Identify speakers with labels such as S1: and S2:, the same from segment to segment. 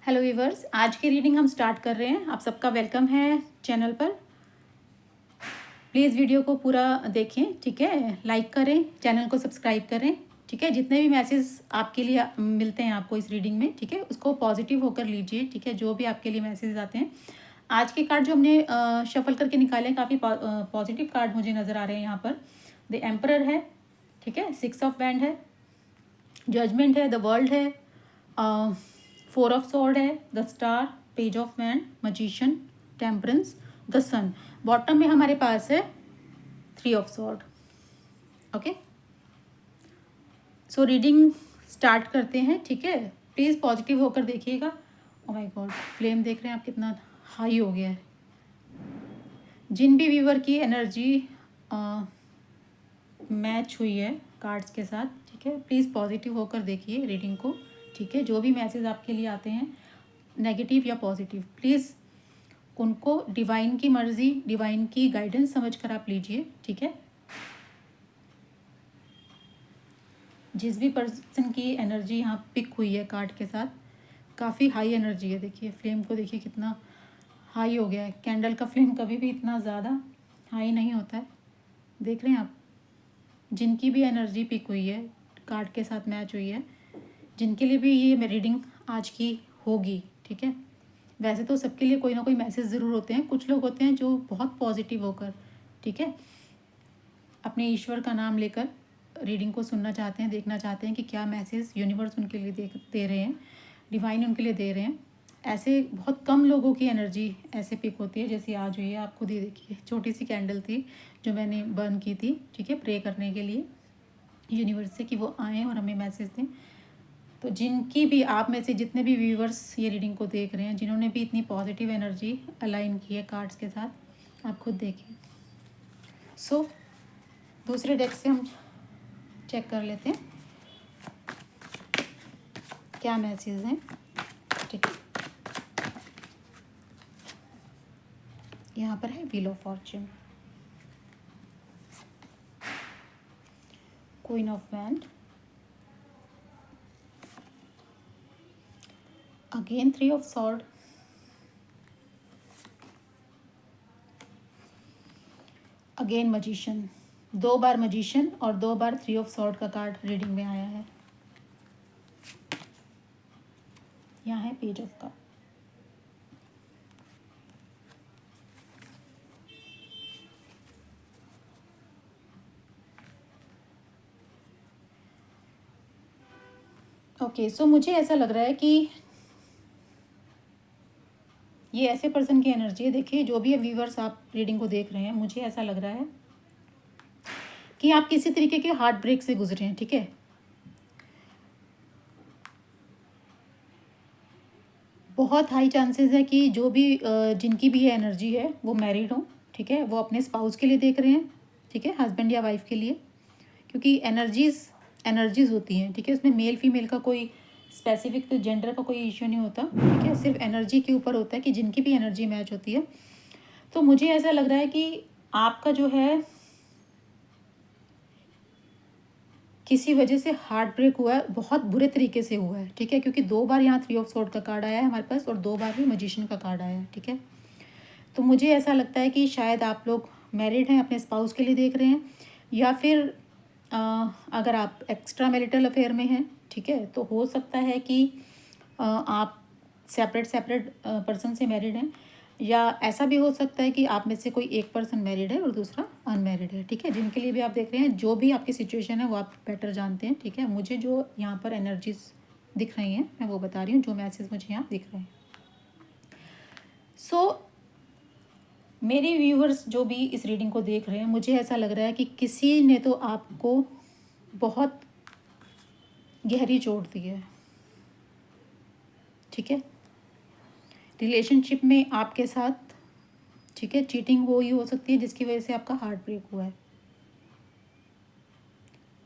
S1: Hello viewers, आज की reading हम स्टार्ट कर रहे हैं। आप सबका वेलकम है चैनल पर। प्लीज़ वीडियो को पूरा देखें, ठीक है। लाइक करें, चैनल को सब्सक्राइब करें, ठीक है। जितने भी मैसेज आपके लिए मिलते हैं आपको इस रीडिंग में, ठीक है, उसको पॉजिटिव होकर लीजिए, ठीक है। जो भी आपके लिए मैसेज आते हैं, आज के कार्ड जो हमने शफल करके निकाले हैं, काफ़ी पॉजिटिव कार्ड मुझे नज़र आ रहे हैं यहाँ पर। द एम्परर है, ठीक है, 6 ऑफ बैंड है, जजमेंट है, द वर्ल्ड है, 4 ऑफ सॉर्ड है, the star, page of wands, magician, temperance, the sun. Bottom में हमारे पास है 3 of sword. Okay, so reading start करते हैं, ठीक है। प्लीज़ पॉजिटिव होकर देखिएगा। ओ माय गॉड, फ्लेम देख रहे हैं आप कितना हाई हो गया है। जिन भी व्यूवर की एनर्जी मैच हुई है कार्ड्स के साथ, ठीक है, प्लीज़ पॉजिटिव होकर देखिए रीडिंग को, ठीक है। जो भी मैसेज आपके लिए आते हैं, नेगेटिव या पॉजिटिव, प्लीज़ उनको डिवाइन की मर्जी, डिवाइन की गाइडेंस समझकर आप लीजिए, ठीक है। जिस भी पर्सन की एनर्जी यहाँ पिक हुई है कार्ड के साथ, काफ़ी हाई एनर्जी है। देखिए फ्लेम को, देखिए कितना हाई हो गया है। कैंडल का फ्लेम कभी भी इतना ज़्यादा हाई नहीं होता है। देख रहे हैं आप, जिनकी भी एनर्जी पिक हुई है, कार्ड के साथ मैच हुई है, जिनके लिए भी ये रीडिंग आज की होगी, ठीक है। वैसे तो सबके लिए कोई ना कोई मैसेज ज़रूर होते हैं। कुछ लोग होते हैं जो बहुत पॉजिटिव होकर, ठीक है, अपने ईश्वर का नाम लेकर रीडिंग को सुनना चाहते हैं, देखना चाहते हैं कि क्या मैसेज यूनिवर्स उनके लिए दे रहे हैं, डिवाइन उनके लिए दे रहे हैं। ऐसे बहुत कम लोगों की एनर्जी ऐसे पिक होती है जैसी आज हुई है। आप खुद ही देखिए, छोटी सी कैंडल थी जो मैंने बर्न की थी, ठीक है, प्रे करने के लिए यूनिवर्स से कि वो आएँ और हमें मैसेज दें। तो जिनकी भी, आप में से जितने भी व्यूवर्स ये रीडिंग को देख रहे हैं, जिन्होंने भी इतनी पॉजिटिव एनर्जी अलाइन की है कार्ड्स के साथ, आप खुद देखिए। सो दूसरे डेक से हम चेक कर लेते हैं क्या मैसेज हैं, ठीक है। यहाँ पर है wheel of Fortune, queen of wand, again 3 of sword, again magician. 2 bar magician और 2 बार 3 ऑफ सॉर्ड का कार्ड रीडिंग में आया है। यहाँ है पेज ऑफ कप। ओके, सो मुझे ऐसा लग रहा है कि ये ऐसे पर्सन की एनर्जी है। देखिए जो भी व्यूवर्स आप रीडिंग को देख रहे हैं, मुझे ऐसा लग रहा है कि आप किसी तरीके के हार्ट ब्रेक से गुजरे हैं, ठीक है। बहुत हाई चांसेस है कि जो भी जिनकी भी ये एनर्जी है वो मैरिड हो, ठीक है। वो अपने स्पाउस के लिए देख रहे हैं, ठीक है, हस्बैंड या वाइफ के लिए, क्योंकि एनर्जीज होती हैं, ठीक है। उसमें मेल फीमेल का कोई स्पेसिफिक जेंडर का कोई इश्यू नहीं होता, ठीक है। सिर्फ एनर्जी के ऊपर होता है कि जिनकी भी एनर्जी मैच होती है। तो मुझे ऐसा लग रहा है कि आपका जो है किसी वजह से हार्ट ब्रेक हुआ है, बहुत बुरे तरीके से हुआ है, ठीक है। क्योंकि 2 बार यहाँ 3 ऑफ सॉर्ड का कार्ड आया है हमारे पास और 2 बार भी मजिशियन का कार्ड आया है, ठीक है। तो मुझे ऐसा लगता है कि शायद आप लोग मैरिड हैं, अपने स्पाउस के लिए देख रहे हैं, या फिर अगर आप एक्स्ट्रा मैरिटल अफेयर में हैं, ठीक है, तो हो सकता है कि आप सेपरेट पर्सन से मैरिड हैं, या ऐसा भी हो सकता है कि आप में से कोई एक पर्सन मैरिड है और दूसरा अनमैरिड है, ठीक है। जिनके लिए भी आप देख रहे हैं, जो भी आपकी सिचुएशन है वो आप बेटर जानते हैं, ठीक है। मुझे जो यहाँ पर एनर्जीज दिख रही हैं मैं वो बता रही हूँ, जो मैसेज मुझे यहाँ दिख रहे हैं। सो मेरे व्यूवर्स जो भी इस रीडिंग को देख रहे हैं, मुझे ऐसा लग रहा है कि किसी ने तो आपको बहुत गहरी चोट दी है, ठीक है। रिलेशनशिप में आपके साथ, ठीक है, चीटिंग वो ही हो सकती है जिसकी वजह से आपका हार्ट ब्रेक हुआ है।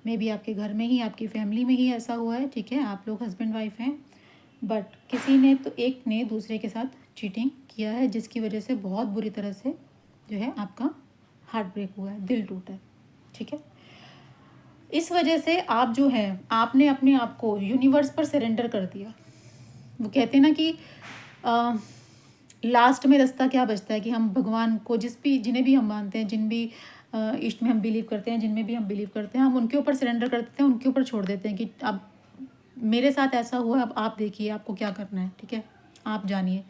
S1: मे बी आपके घर में ही, आपकी फैमिली में ही ऐसा हुआ है, ठीक है। आप लोग हस्बैंड वाइफ हैं, बट किसी ने तो एक ने दूसरे के साथ चीटिंग किया है, जिसकी वजह से बहुत बुरी तरह से जो है आपका हार्ट ब्रेक हुआ है, दिल टूटा है, ठीक है। इस वजह से आप जो है, आपने अपने आप को यूनिवर्स पर सरेंडर कर दिया। वो कहते हैं ना कि लास्ट में रास्ता क्या बचता है कि हम भगवान को जिन्हें भी हम मानते हैं, जिन भी इष्ट में हम बिलीव करते हैं, जिनमें भी हम बिलीव करते हैं, हम उनके ऊपर सरेंडर कर देते हैं, उनके ऊपर छोड़ देते हैं कि अब मेरे साथ ऐसा हुआ, अब आप देखिए आपको क्या करना है, ठीक है, आप जानिए।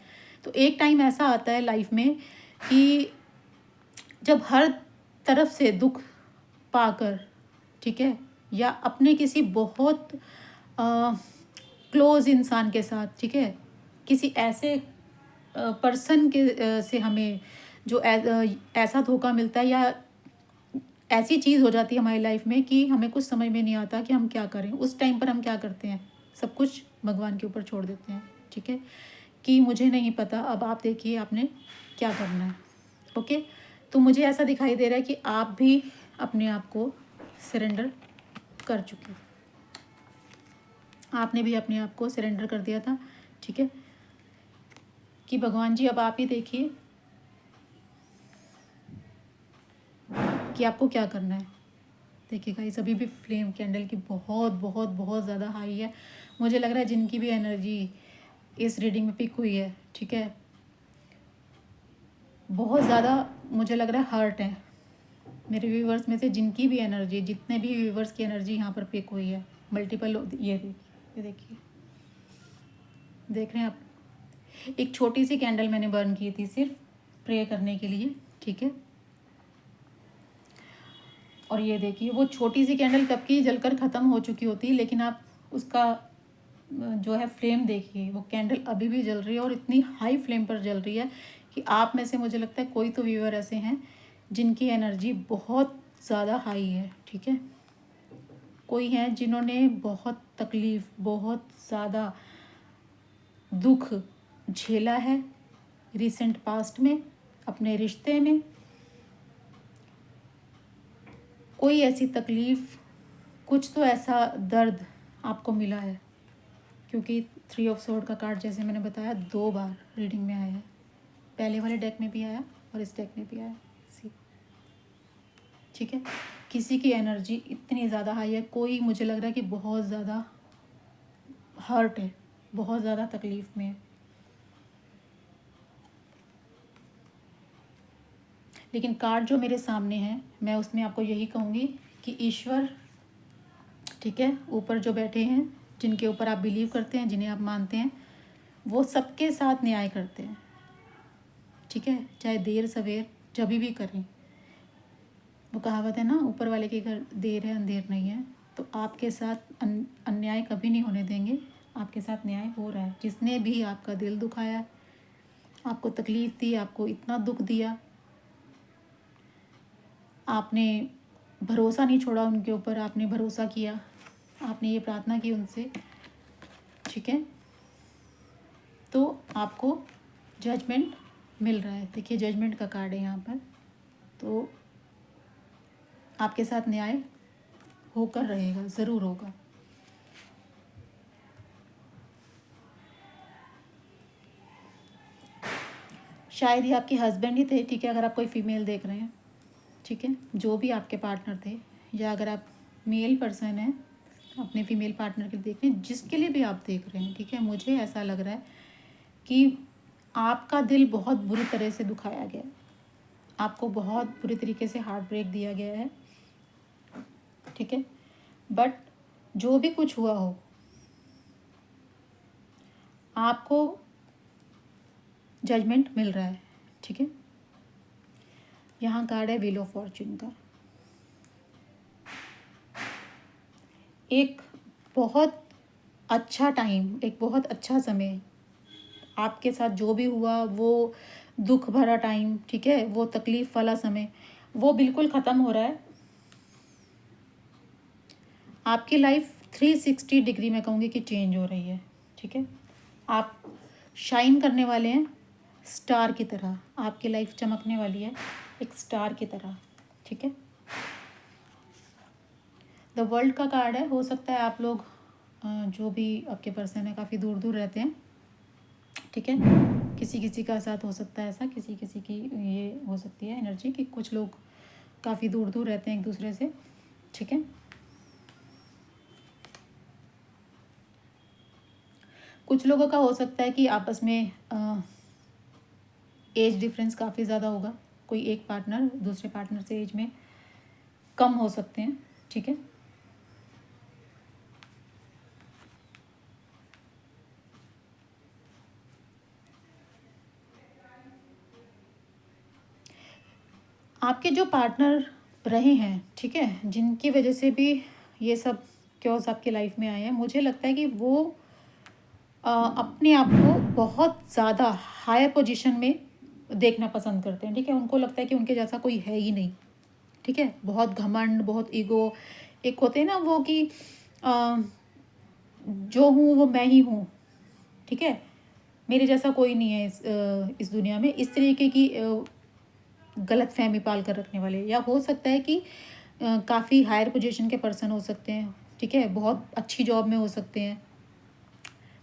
S1: तो एक टाइम ऐसा आता है लाइफ में कि जब हर तरफ से दुख पाकर, ठीक है, या अपने किसी बहुत क्लोज इंसान के साथ, ठीक है, किसी ऐसे पर्सन के से हमें जो ऐसा धोखा मिलता है या ऐसी चीज़ हो जाती है हमारी लाइफ में कि हमें कुछ समझ में नहीं आता कि हम क्या करें। उस टाइम पर हम क्या करते हैं, सब कुछ भगवान के ऊपर छोड़ देते हैं, ठीक है, कि मुझे नहीं पता, अब आप देखिए आपने क्या करना है। ओके, तो मुझे ऐसा दिखाई दे रहा है कि आप भी अपने आप को सरेंडर कर चुके, आपने भी अपने आप को सरेंडर कर दिया था, ठीक है, कि भगवान जी अब आप ही देखिए कि आपको क्या करना है। देखिए गाइस, अभी भी फ्लेम कैंडल की बहुत बहुत बहुत ज़्यादा हाई है। मुझे लग रहा है जिनकी भी एनर्जी इस रीडिंग में पिक हुई है, ठीक है, बहुत ज़्यादा मुझे लग रहा है हर्ट है। मेरे व्यूवर्स में से जिनकी भी एनर्जी, जितने भी व्यूवर्स की एनर्जी यहाँ पर पिक हुई है, मल्टीपल, ये देखिए, देख रहे हैं आप। एक छोटी सी कैंडल मैंने बर्न की थी सिर्फ प्रे करने के लिए, ठीक है, और ये देखिए वो छोटी सी कैंडल कब की जलकर ख़त्म हो चुकी होती, लेकिन आप उसका जो है फ्लेम देखिए, वो कैंडल अभी भी जल रही है और इतनी हाई फ्लेम पर जल रही है कि आप में से मुझे लगता है कोई तो व्यूअर ऐसे हैं जिनकी एनर्जी बहुत ज़्यादा हाई है, ठीक है, कोई हैं जिन्होंने बहुत तकलीफ़, बहुत ज़्यादा दुख झेला है रिसेंट पास्ट में, अपने रिश्ते में कोई ऐसी तकलीफ़, कुछ तो ऐसा दर्द आपको मिला है, क्योंकि 3 ऑफ सोर्ड का कार्ड जैसे मैंने बताया 2 बार रीडिंग में आया है, पहले वाले डेक में भी आया और इस डेक में भी आया, सी, ठीक है, किसी की एनर्जी इतनी ज़्यादा हाई है, कोई मुझे लग रहा है कि बहुत ज़्यादा हर्ट है, बहुत ज़्यादा तकलीफ़ में है। लेकिन कार्ड जो मेरे सामने है, मैं उसमें आपको यही कहूँगी कि ईश्वर, ठीक है, ऊपर जो बैठे हैं, जिनके ऊपर आप बिलीव करते हैं, जिन्हें आप मानते हैं, वो सबके साथ न्याय करते हैं, ठीक है, चाहे देर सवेर जब भी करें। वो कहावत है ना, ऊपर वाले के घर देर है अंधेर नहीं है। तो आपके साथ अन्याय कभी नहीं होने देंगे, आपके साथ न्याय हो रहा है। जिसने भी आपका दिल दुखाया, आपको तकलीफ़ दी, आपको इतना दुख दिया, आपने भरोसा नहीं छोड़ा उनके ऊपर, आपने भरोसा किया, आपने ये प्रार्थना की उनसे, ठीक है, तो आपको जजमेंट मिल रहा है। देखिए जजमेंट का कार्ड है यहाँ पर, तो आपके साथ न्याय होकर रहेगा, ज़रूर होगा। शायद ये आपके हस्बैंड ही थे, ठीक है, अगर आप कोई फीमेल देख रहे हैं, ठीक है, जो भी आपके पार्टनर थे, या अगर आप मेल पर्सन हैं अपने फीमेल पार्टनर के लिए देख रहे हैं, जिसके लिए भी आप देख रहे हैं, ठीक है, मुझे ऐसा लग रहा है कि आपका दिल बहुत बुरी तरह से दुखाया गया है, आपको बहुत बुरी तरीके से हार्ट ब्रेक दिया गया है, ठीक है, बट जो भी कुछ हुआ हो, आपको जजमेंट मिल रहा है, ठीक है। यहाँ कार्ड है व्हील ऑफ फॉर्च्यून का। एक बहुत अच्छा टाइम, एक बहुत अच्छा समय, आपके साथ जो भी हुआ वो दुख भरा टाइम, ठीक है, वो तकलीफ़ वाला समय, वो बिल्कुल ख़त्म हो रहा है। आपकी लाइफ 360 डिग्री मैं कहूँगी कि चेंज हो रही है, ठीक है, आप शाइन करने वाले हैं स्टार की तरह, आपकी लाइफ चमकने वाली है एक स्टार की तरह, ठीक है। द वर्ल्ड का कार्ड है, हो सकता है आप लोग जो भी आपके पर्सन है काफ़ी दूर दूर रहते हैं, ठीक है, किसी किसी का साथ हो सकता है ऐसा, किसी किसी की ये हो सकती है एनर्जी कि कुछ लोग काफ़ी दूर दूर रहते हैं एक दूसरे से, ठीक है। कुछ लोगों का हो सकता है कि आपस में एज डिफरेंस काफ़ी ज़्यादा होगा। कोई एक पार्टनर दूसरे पार्टनर से एज में कम हो सकते हैं, ठीक है। आपके जो पार्टनर रहे हैं, ठीक है, जिनकी वजह से भी ये सब क्योस आपकी लाइफ में आए हैं, मुझे लगता है कि वो अपने आप को बहुत ज़्यादा हायर पोजीशन में देखना पसंद करते हैं, ठीक है। उनको लगता है कि उनके जैसा कोई है ही नहीं, ठीक है। बहुत घमंड, बहुत ईगो, एक होते हैं ना वो कि जो हूँ वो मैं ही हूँ, ठीक है, मेरे जैसा कोई नहीं है इस दुनिया में, इस तरीके की गलत फहमी पाल कर रखने वाले। या हो सकता है कि काफ़ी हायर पोजीशन के पर्सन हो सकते हैं, ठीक है, बहुत अच्छी जॉब में हो सकते हैं,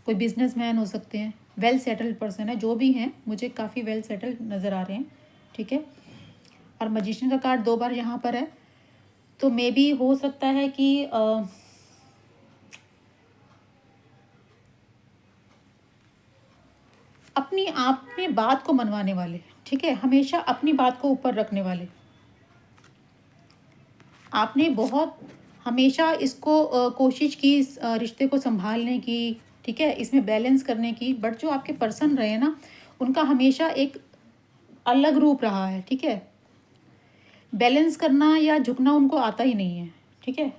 S1: कोई बिजनेसमैन हो सकते हैं, वेल सेटल्ड पर्सन है, जो भी हैं मुझे काफ़ी वेल सेटल्ड नज़र आ रहे हैं, ठीक है। और मजिशियन का कार्ड 2 बार यहाँ पर है, तो मे बी हो सकता है कि अपनी आप में बात को मनवाने वाले, ठीक है, हमेशा अपनी बात को ऊपर रखने वाले। आपने बहुत हमेशा इसको कोशिश की इस रिश्ते को संभालने की, ठीक है, इसमें बैलेंस करने की, बट जो आपके पर्सन रहे ना, उनका हमेशा एक अलग रूप रहा है, ठीक है। बैलेंस करना या झुकना उनको आता ही नहीं है, ठीक है।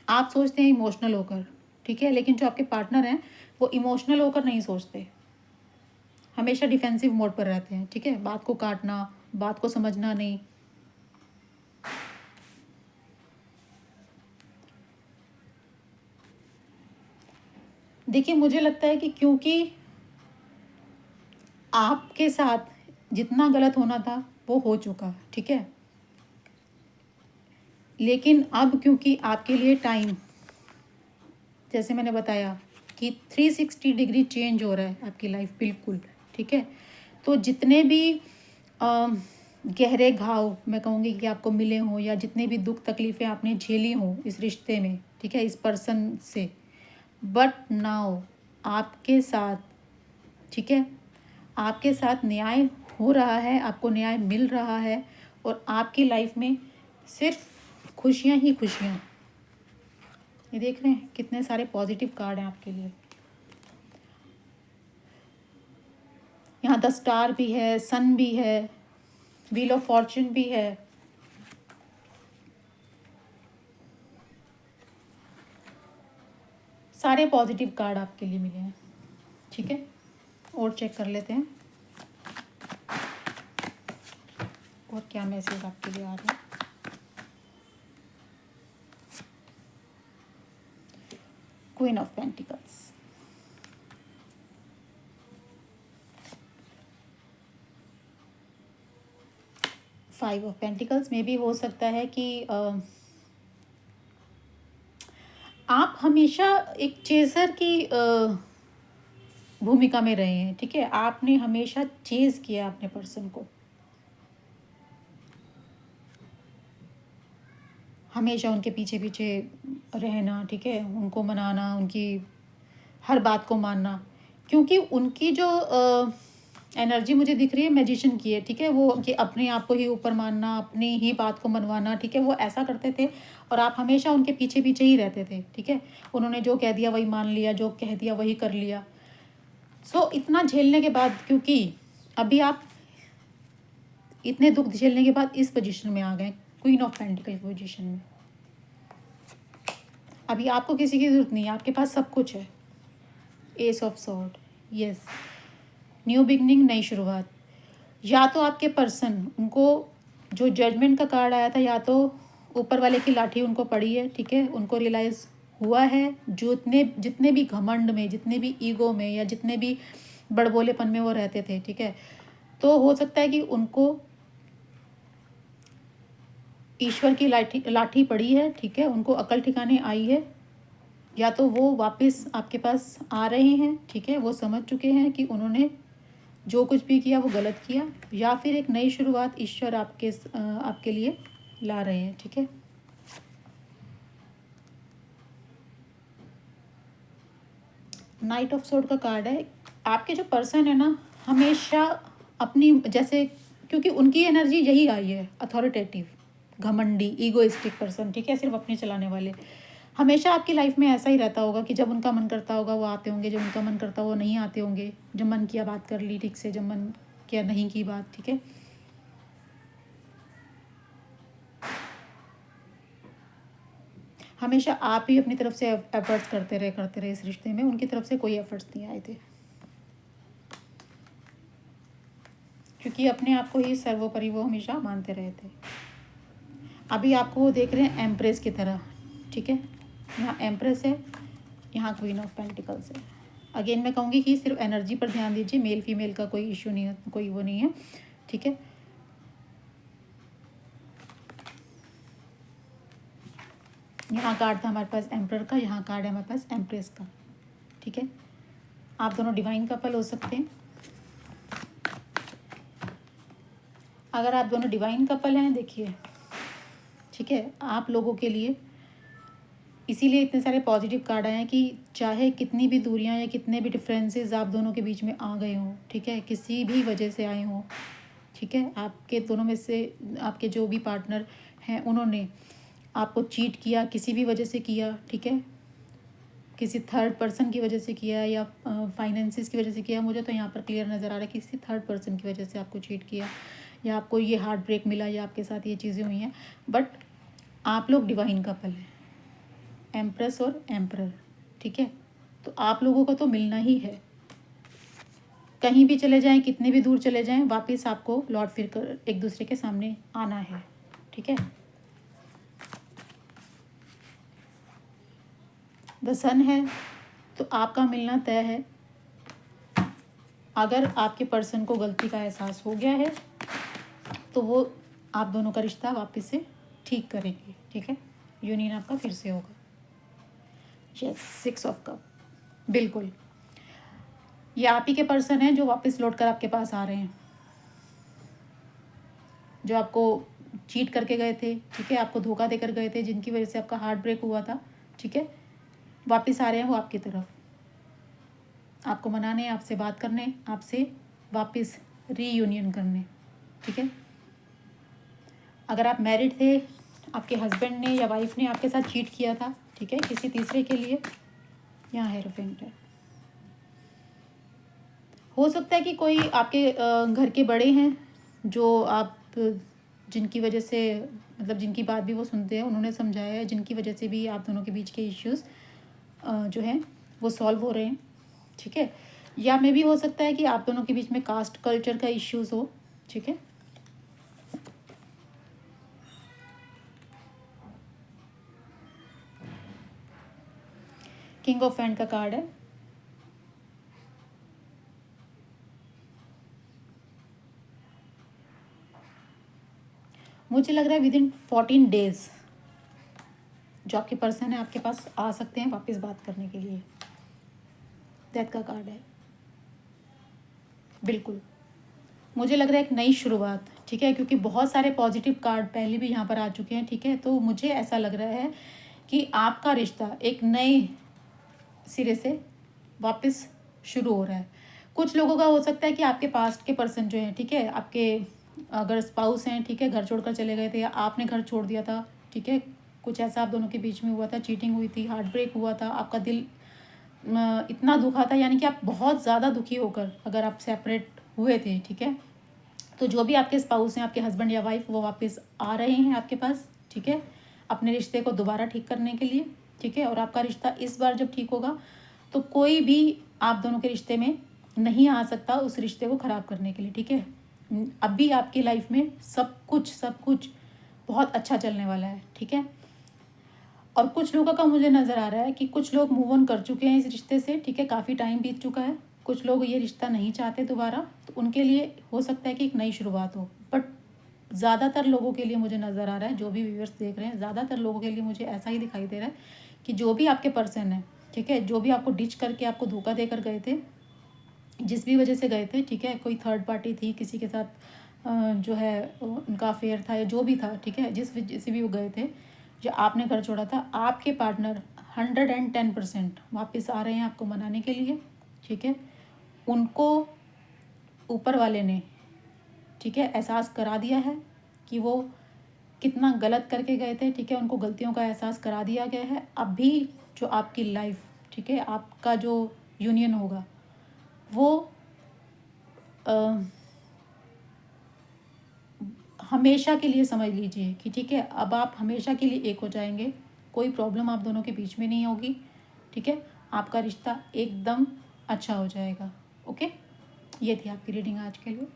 S1: आप सोचते हैं इमोशनल होकर, ठीक है, लेकिन जो आपके पार्टनर हैं वो इमोशनल होकर नहीं सोचते, हमेशा डिफेंसिव मोड पर रहते हैं, ठीक है। बात को काटना, बात को समझना नहीं। देखिए, मुझे लगता है कि क्योंकि आपके साथ जितना गलत होना था वो हो चुका, ठीक है, लेकिन अब क्योंकि आपके लिए टाइम, जैसे मैंने बताया कि 360 डिग्री चेंज हो रहा है आपकी लाइफ, बिल्कुल, ठीक है। तो जितने भी गहरे घाव मैं कहूँगी कि आपको मिले हों, या जितने भी दुख तकलीफ़ें आपने झेली हों इस रिश्ते में, ठीक है, इस पर्सन से, बट नाउ आपके साथ, ठीक है, आपके साथ न्याय हो रहा है, आपको न्याय मिल रहा है, और आपकी लाइफ में सिर्फ खुशियाँ ही खुशियाँ। ये देख रहे हैं कितने सारे पॉजिटिव कार्ड हैं आपके लिए। यहाँ द स्टार भी है, सन भी है, व्हील ऑफ फॉर्च्यून भी है। सारे पॉजिटिव कार्ड आपके लिए मिले हैं, ठीक है। और चेक कर लेते हैं और क्या मैसेज आपके लिए आ रहा है। Queen of pentacles, five of pentacles में भी हो सकता है कि आप हमेशा एक चेजर की भूमिका में रहे हैं, ठीक है। आपने हमेशा चेज किया अपने पर्सन को, हमेशा उनके पीछे पीछे रहना, ठीक है, उनको मनाना, उनकी हर बात को मानना, क्योंकि उनकी जो एनर्जी मुझे दिख रही है मैजिशियन की है, ठीक है। वो कि अपने आप को ही ऊपर मानना, अपनी ही बात को मनवाना, ठीक है, वो ऐसा करते थे, और आप हमेशा उनके पीछे पीछे ही रहते थे, ठीक है। उन्होंने जो कह दिया वही मान लिया, जो कह दिया वही कर लिया। सो इतना झेलने के बाद, क्योंकि अभी आप इतने दुख झेलने के बाद इस पोजीशन में आ गए, क्वीन ऑफ पेंटिकल पोजीशन में, अभी आपको किसी की ज़रूरत नहीं है, आपके पास सब कुछ है। S of sword, yes, new beginning, नई शुरुआत। या तो आपके पर्सन, उनको जो जजमेंट का कार्ड आया था, या तो ऊपर वाले की लाठी उनको पड़ी है, ठीक है, उनको रियलाइज़ हुआ है, जो जितने भी घमंड में, जितने भी ईगो में, या जितने भी बड़बोलेपन में वो रहते थे, ठीक है, तो हो सकता है कि उनको ईश्वर की लाठी पड़ी है, ठीक है, उनको अकल ठिकाने आई है, या तो वो वापस आपके पास आ रहे हैं, ठीक है, वो समझ चुके हैं कि उन्होंने जो कुछ भी किया वो गलत किया, या फिर एक नई शुरुआत ईश्वर आपके लिए ला रहे हैं, ठीक है। नाइट ऑफ सोर्ड का कार्ड है। आपके जो पर्सन है ना, हमेशा अपनी जैसे, क्योंकि उनकी एनर्जी यही आई है, अथॉरिटेटिव, घमंडी, ईगोइस्टिक पर्सन, ठीक है, सिर्फ अपने चलाने वाले। हमेशा आपकी लाइफ में ऐसा ही रहता होगा कि जब उनका मन करता होगा वो आते होंगे, जब उनका मन करता होगा वो नहीं आते होंगे, जब मन किया बात कर ली ठीक से, जब मन किया नहीं की बात, ठीक है। हमेशा आप ही अपनी तरफ से एफर्ट्स करते रहे इस रिश्ते में, उनकी तरफ से कोई एफर्ट्स नहीं आए थे, क्योंकि अपने आप को ही सर्वोपरि वो हमेशा मानते रहे थे। अभी आपको वो देख रहे हैं एम्प्रेस की तरह, ठीक है। यहाँ एम्प्रेस है, यहाँ क्वीन ऑफ पेंटिकल्स है। अगेन मैं कहूँगी कि सिर्फ एनर्जी पर ध्यान दीजिए, मेल फीमेल का कोई इशू नहीं है, कोई वो नहीं है, ठीक है। यहाँ कार्ड था हमारे पास एम्प्रर का, यहाँ कार्ड है हमारे पास एम्प्रेस का, ठीक है। आप दोनों डिवाइन कपल हो सकते हैं। अगर आप दोनों डिवाइन कपल हैं, देखिए, ठीक है, आप लोगों के लिए इसीलिए इतने सारे पॉजिटिव कार्ड आए हैं कि चाहे कितनी भी दूरियां या कितने भी डिफरेंसेस आप दोनों के बीच में आ गए हों, ठीक है, किसी भी वजह से आए हों, ठीक है, आपके दोनों में से आपके जो भी पार्टनर हैं उन्होंने आपको चीट किया, किसी भी वजह से किया, ठीक है, किसी थर्ड पर्सन की वजह से किया या फाइनेंसिस की वजह से किया। मुझे तो यहाँ पर क्लियर नज़र आ रहा है कि किसी थर्ड पर्सन की वजह से आपको चीट किया, या आपको ये हार्ट ब्रेक मिला, या आपके साथ ये चीज़ें हुई हैं। बट आप लोग डिवाइन कपल हैं, एम्प्रेस और एम्परर, ठीक है। तो आप लोगों को तो मिलना ही है, कहीं भी चले जाएं, कितने भी दूर चले जाएं, वापस आपको लौट फिर कर एक दूसरे के सामने आना है, ठीक है। द सन है, तो आपका मिलना तय है। अगर आपके पर्सन को गलती का एहसास हो गया है तो वो आप दोनों का रिश्ता वापस से ठीक करेंगे, ठीक है। यूनियन आपका फिर से होगा। यस, 6 ऑफ कप, बिल्कुल, ये आप ही के पर्सन हैं जो वापस लौट कर आपके पास आ रहे हैं, जो आपको चीट करके गए थे, ठीक है, आपको धोखा देकर गए थे, जिनकी वजह से आपका हार्ट ब्रेक हुआ था, ठीक है, वापस आ रहे हैं वो आपकी तरफ, आपको मनाने, आपसे बात करने, आपसे वापस रीयूनियन करने, ठीक है। अगर आप मैरिड थे, आपके हस्बैंड ने या वाइफ ने आपके साथ चीट किया था, ठीक है, किसी तीसरे के लिए, यहाँ हेरोफेंट है। हो सकता है कि कोई आपके घर के बड़े हैं जो आप, जिनकी वजह से, मतलब जिनकी बात भी वो सुनते हैं, उन्होंने समझाया है, जिनकी वजह से भी आप दोनों के बीच के इश्यूज़ जो हैं वो सॉल्व हो रहे हैं, ठीक है। या मे भी हो सकता है कि आप दोनों के बीच में कास्ट कल्चर का इश्यूज़ हो, ठीक है। किंग ऑफ हैंड का कार्ड है। मुझे लग रहा है विदिन 14 डेज जो आपके पर्सन है आपके पास आ सकते हैं वापस बात करने के लिए। डेथ का कार्ड है, बिल्कुल, मुझे लग रहा है एक नई शुरुआत, ठीक है, क्योंकि बहुत सारे पॉजिटिव कार्ड पहले भी यहाँ पर आ चुके हैं, ठीक है। तो मुझे ऐसा लग रहा है कि आपका रिश्ता एक नए सिरे से वापस शुरू हो रहा है। कुछ लोगों का हो सकता है कि आपके पास्ट के पर्सन जो हैं, ठीक है, आपके अगर स्पाउस हैं, ठीक है, घर छोड़कर चले गए थे या आपने घर छोड़ दिया था, ठीक है, कुछ ऐसा आप दोनों के बीच में हुआ था, चीटिंग हुई थी, हार्ट ब्रेक हुआ था, आपका दिल इतना दुखा था, यानी कि आप बहुत ज़्यादा दुखी होकर अगर आप सेपरेट हुए थे, ठीक है। तो जो भी आपके स्पाउस हैं, आपके हस्बैंड या वाइफ, वो वापस आ रहे हैं आपके पास, ठीक है, अपने रिश्ते को दोबारा ठीक करने के लिए, ठीक है। और आपका रिश्ता इस बार जब ठीक होगा तो कोई भी आप दोनों के रिश्ते में नहीं आ सकता उस रिश्ते को ख़राब करने के लिए, ठीक है। अभी आपकी लाइफ में सब कुछ बहुत अच्छा चलने वाला है, ठीक है। और कुछ लोगों का मुझे नज़र आ रहा है कि कुछ लोग मूव ऑन कर चुके हैं इस रिश्ते से, ठीक है, काफ़ी टाइम बीत चुका है। कुछ लोग ये रिश्ता नहीं चाहते दोबारा, तो उनके लिए हो सकता है कि एक नई शुरुआत हो। बट ज़्यादातर लोगों के लिए मुझे नज़र आ रहा है, जो भी व्यूअर्स देख रहे हैं, ज़्यादातर लोगों के लिए मुझे ऐसा ही दिखाई दे रहा है कि जो भी आपके पर्सन है, ठीक है, जो भी आपको डिच करके आपको धोखा देकर गए थे, जिस भी वजह से गए थे, ठीक है, कोई थर्ड पार्टी थी, किसी के साथ जो है उनका अफेयर था या जो भी था, ठीक है, जिस वजह से भी वो गए थे, जो आपने घर छोड़ा था, आपके पार्टनर 110% वापस आ रहे हैं आपको मनाने के लिए, ठीक है। उनको ऊपर वाले ने, ठीक है, एहसास करा दिया है कि वो कितना गलत करके गए थे, ठीक है। उनको गलतियों का एहसास करा दिया गया है। अभी जो आपकी लाइफ, ठीक है, आपका जो यूनियन होगा वो हमेशा के लिए समझ लीजिए कि ठीक है, अब आप हमेशा के लिए एक हो जाएंगे। कोई प्रॉब्लम आप दोनों के बीच में नहीं होगी, ठीक है। आपका रिश्ता एकदम अच्छा हो जाएगा। ओके, ये थी आपकी रीडिंग आज के लिए।